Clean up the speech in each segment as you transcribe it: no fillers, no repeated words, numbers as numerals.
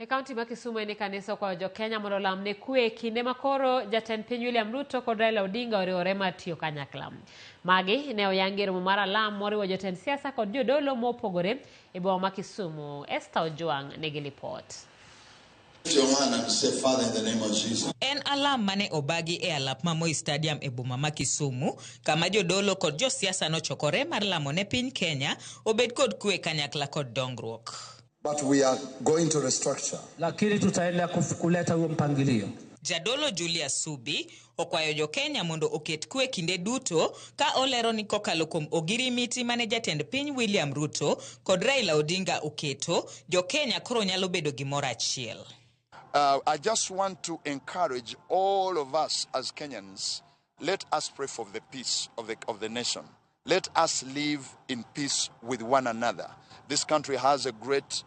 E kaunti ma Kisumu ni kanisa kwa jo Kenya mondo lamne kwe kinde makoro jatend piny William Ruto kod Raila Odinga oriwore mar tiyo kanyakla. Magi ne oyangi romo mar alam moriwo jotend siasa kod jodolo mopogore e boma ma Kisumu. Esther Ojuang nigi lipot. En alam mane obagi e alap ma Moi Stadium e boma ma Kisumu, kama jodolo kod jo siasa nochokore mar lamo ne piny Kenya obed kod kwe kanyakla kod dongruok. But we are going to restructure. Lakini tutaendelea kuleta huo mpangilio. Jadolo Julius Subi okwayo jo Kenya mondo oket kwe kinde duto ka olero ni kokalo kuom ogirimiti mane jatend piny William Ruto kod Raila Odinga oketo, jo Kenya koro nyalo bedo gimoro achiel. I just want to encourage all of us as Kenyans, let us pray for the peace of the nation. Let us live in peace with one another. This country has a great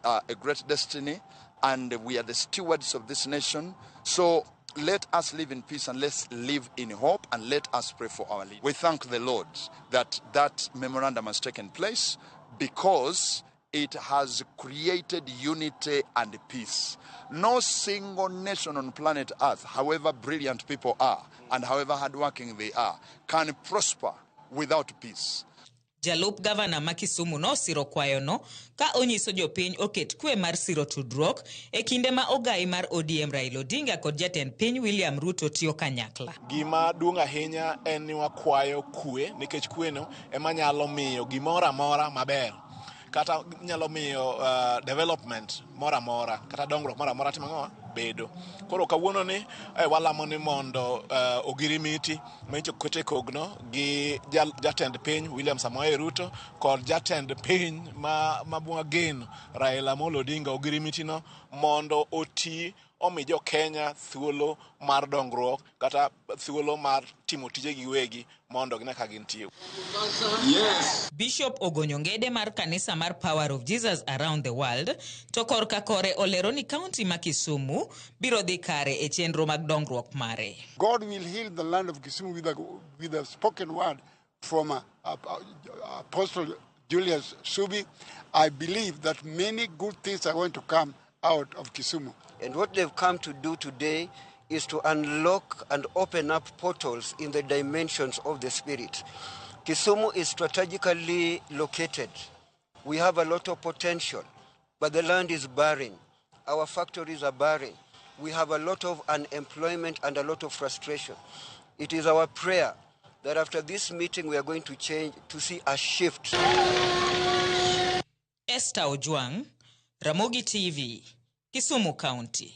destiny, and we are the stewards of this nation. So let us live in peace, and let's live in hope, and let us pray for our leaders. We thank the Lord that memorandum has taken place because it has created unity and peace. No single nation on planet Earth, however brilliant people are and however hardworking they are, can prosper without peace. Jalup Governor ma Kisumu no siro kwayo no ka onyiso jopiny oket kwe mar siro tudruok e kinde ma ogai mar ODM Raila Odinga kod jatend piny William Ruto tiyo kanyakla. Gima duong' ahinya en ni wakwayo kwe, nikech kwe no ema nyalo miyo gimoro amora maber, kata nyalo miyo development mora mora kata dongruok mora mora timo bedo. Koro kawuono ni walamo ni mondo ogirimiti mencho kote kogno gi jatend piny William Samoei Ruto kod jatend piny ma bunga gen Raila Amolo Odinga ogirimiti no mondo oti omi jo Kenya thuolo mar dongruok kata thuolo mar timo tije giwegi mondo gine ka gintiyo. Yes. Bishop Ogonyongede mar kanisa mar Power of Jesus Around the World to korka kore olero ni county ma Kisumu biro dhi kare e chenro mag dongruok mare. God will heal the land of Kisumu with a spoken word from Apostle Julius Subi. I believe that many good things are going to come out of Kisumu. And what they've come to do today is to unlock and open up portals in the dimensions of the Spirit. Kisumu is strategically located. We have a lot of potential, but the land is barren. Our factories are barren. We have a lot of unemployment and a lot of frustration. It is our prayer that after this meeting we are going to change, to see a shift. Esther Ojuang, Ramogi TV, Kisumu County.